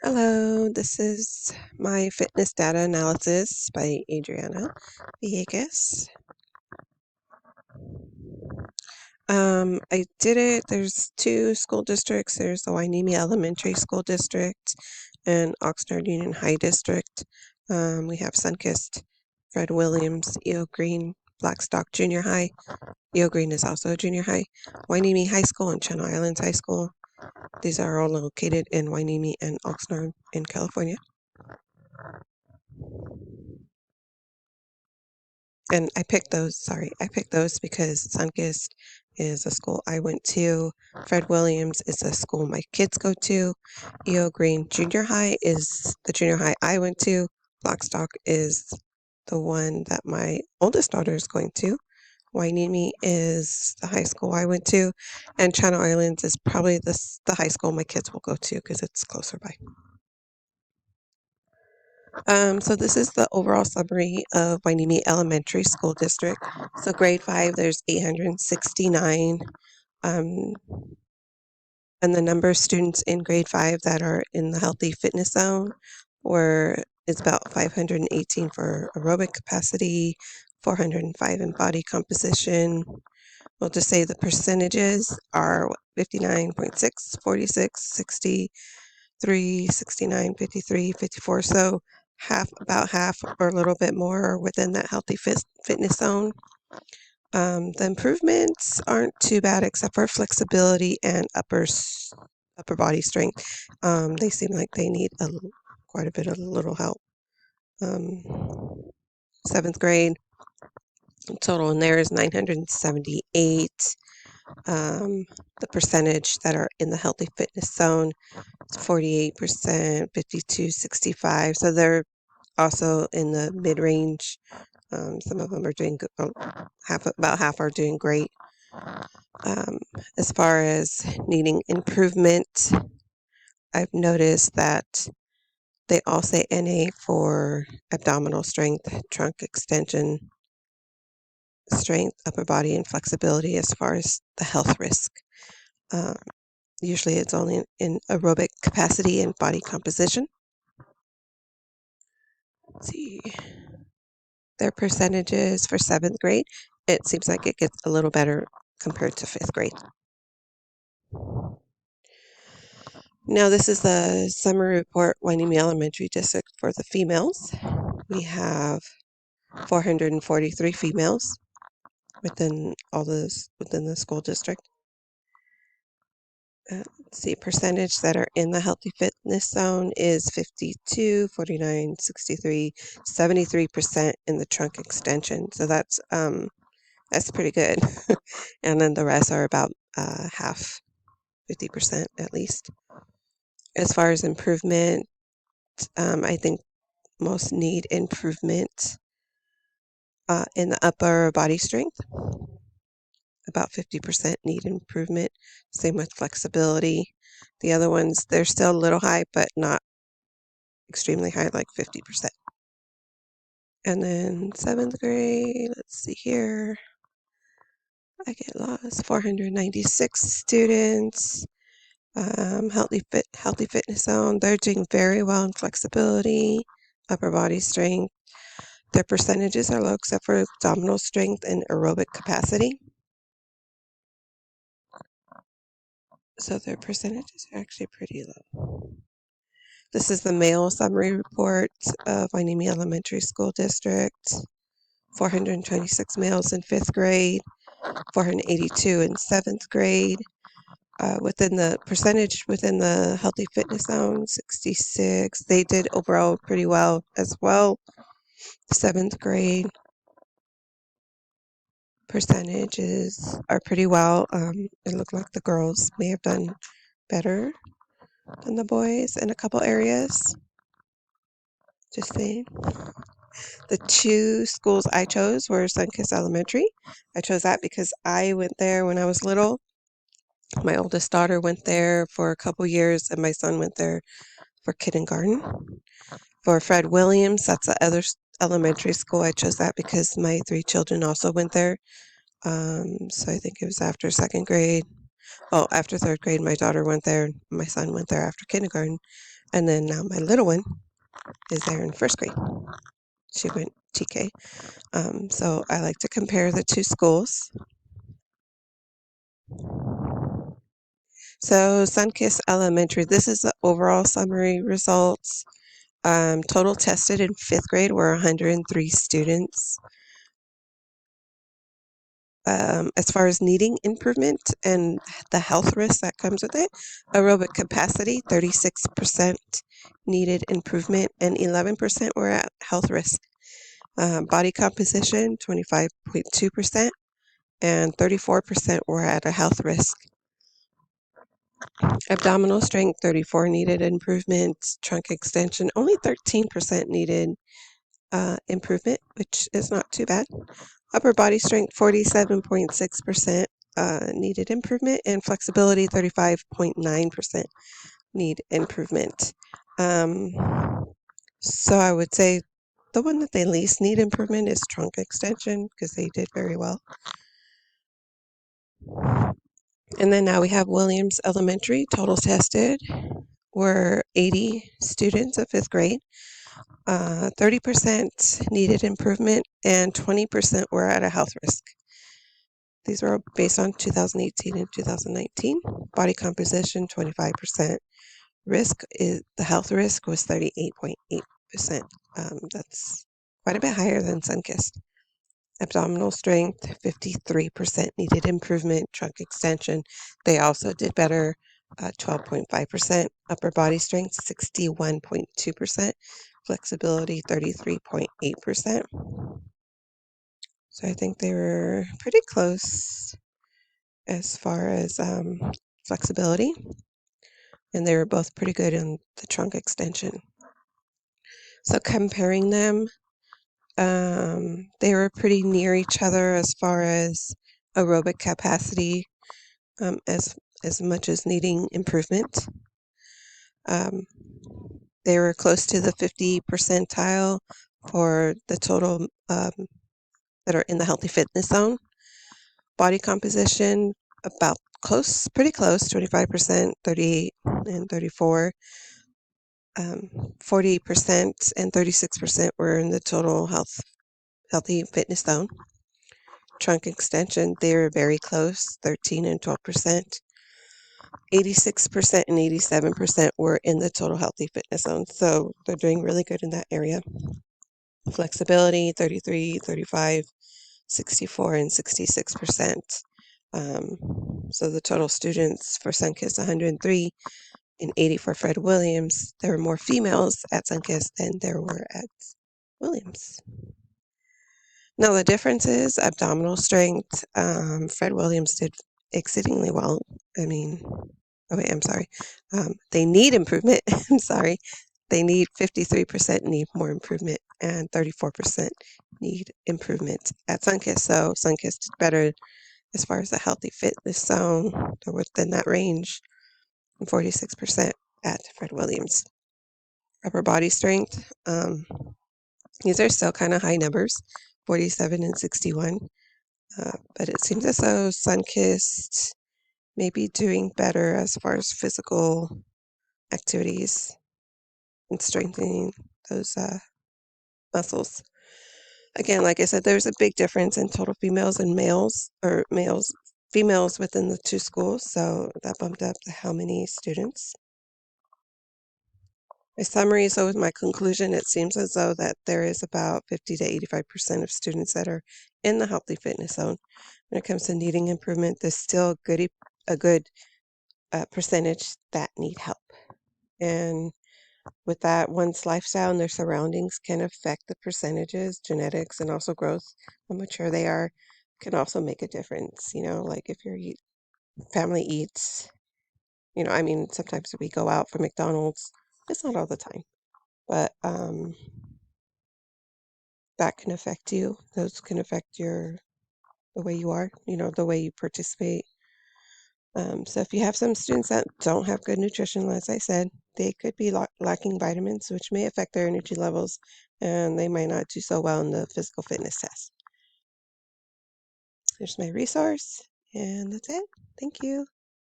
Hello, this is my fitness data analysis by Adriana Villegas. I did it. There's two school districts. There's the Hueneme Elementary School District and Oxnard Union High District. We have Sunkist, Fred Williams, E.O. Green, Blackstock Junior High. E.O. Green is also a junior high. Hueneme High School and Channel Islands High School. These are all located in Hueneme and Oxnard in California. And I picked those because Sunkist is a school I went to. Fred Williams is a school my kids go to. E.O. Green Junior High is the junior high I went to. Blackstock is the one that my oldest daughter is going to. Hueneme is the high school I went to. And Channel Islands is probably the high school my kids will go to because it's closer by. So this is the overall summary of Hueneme Elementary School District. So grade 5, there's 869. And the number of students in grade 5 that are in the healthy fitness zone is about 518 for aerobic capacity, 405 in body composition. We'll just say the percentages are 59.6, 46, 63, 69, 53, 54. So about half or a little bit more are within that healthy fitness zone. The improvements aren't too bad except for flexibility and upper body strength. They seem like they need quite a bit of little help. 7th grade total in there is 978. The percentage that are in the healthy fitness zone is 48%, 52, 65. So they're also in the mid-range. Some of them are doing good. About half are doing great. As far as needing improvement, I've noticed that they all say NA for abdominal strength, trunk extension, strength, upper body, and flexibility as far as the health risk. Usually it's only in aerobic capacity and body composition. Let's see. Their percentages for 7th grade, it seems like it gets a little better compared to 5th grade. Now this is the summary report, Hueneme Elementary District for the females. We have 443 females within the school district. Let's see, percentage that are in the healthy fitness zone is 52, 49, 63, 73% in the trunk extension. So that's pretty good. And then the rest are about half, 50% at least. As far as improvement, I think most need improvement in the upper body strength. About 50% need improvement. Same with flexibility. The other ones, they're still a little high, but not extremely high, like 50%. And then 7th grade, let's see here. I get lost. 496 students. Healthy fitness zone. They're doing very well in flexibility, upper body strength. Their percentages are low except for abdominal strength and aerobic capacity. So their percentages are actually pretty low. This is the male summary report of Hueneme Elementary School District. 426 males in 5th grade, 482 in 7th grade. Within the percentage within the healthy fitness zone, 66. They did overall pretty well as well. 7th grade percentages are pretty well. It looked like the girls may have done better than the boys in a couple areas. Just saying. The two schools I chose were Sunkist Elementary. I chose that because I went there when I was little. My oldest daughter went there for a couple years, and my son went there for kindergarten. For Fred Williams, that's the other elementary school. I chose that because my 3 children also went there. So I think it was after 2nd grade. Well, after third grade, my daughter went there, and my son went there after kindergarten, and then now my little one is there in first grade. She went TK. So I like to compare the two schools. So Sunkist Elementary, this is the overall summary results. Total tested in fifth grade were 103 students. As far as needing improvement and the health risk that comes with it, aerobic capacity, 36% needed improvement and 11% were at health risk. Body composition, 25.2%, and 34% were at a health risk. Abdominal strength, 34 needed improvement. Trunk extension, only 13% needed improvement, which is not too bad. Upper body strength, 47.6% needed improvement, and flexibility, 35.9% need improvement. So I would say the one that they least need improvement is trunk extension, because they did very well. And then now we have Williams Elementary. Total tested were 80 students of fifth grade. 30% needed improvement and 20% were at a health risk. These were based on 2018 and 2019. Body composition, 25%. Risk is the health risk was 38.8%. That's quite a bit higher than Sunkist. Abdominal strength, 53% needed improvement. Trunk extension, they also did better, 12.5%. Upper body strength, 61.2%. Flexibility, 33.8%. So I think they were pretty close as far as flexibility, and they were both pretty good in the trunk extension. So comparing them, they were pretty near each other as far as aerobic capacity, as much as needing improvement. They were close to the 50 percentile for the total that are in the healthy fitness zone. Body composition, about close, pretty close, 25%, 38 and 34. 40% and 36% were in the total healthy fitness zone. Trunk extension, they were very close, 13 and 12%. 86% and 87% were in the total healthy fitness zone. So they're doing really good in that area. Flexibility, 33, 35, 64, and 66%. So the total students for Sunkist, 103 and 80 for Fred Williams. There were more females at Sunkist than there were at Williams. Now the difference is abdominal strength. Fred Williams did exceedingly well. I mean, oh wait, I'm sorry. They need improvement. I'm sorry. They need 53% need more improvement and 34% need improvement at Sunkist. So Sunkist did better as far as the healthy fitness zone. They're within that range, and 46% at Fred Williams. Upper body strength. These are still kind of high numbers, 47 and 61. But it seems as though Sunkist may be doing better as far as physical activities and strengthening those muscles. Again, like I said, there's a big difference in total females and males, or females within the two schools. So that bumped up to how many students. My summary, so with my conclusion, it seems as though that there is about 50 to 85% of students that are in the healthy fitness zone. When it comes to needing improvement, there's still a good percentage that need help. And with that, one's lifestyle and their surroundings can affect the percentages. Genetics and also growth, how mature they are, can also make a difference. Like if your family eats, I mean, sometimes we go out for McDonald's. It's not all the time, but that can affect you. Those can affect the way you are, the way you participate. So if you have some students that don't have good nutrition, as I said, they could be lacking vitamins, which may affect their energy levels, and they might not do so well in the physical fitness test. There's my resource, and that's it. Thank you.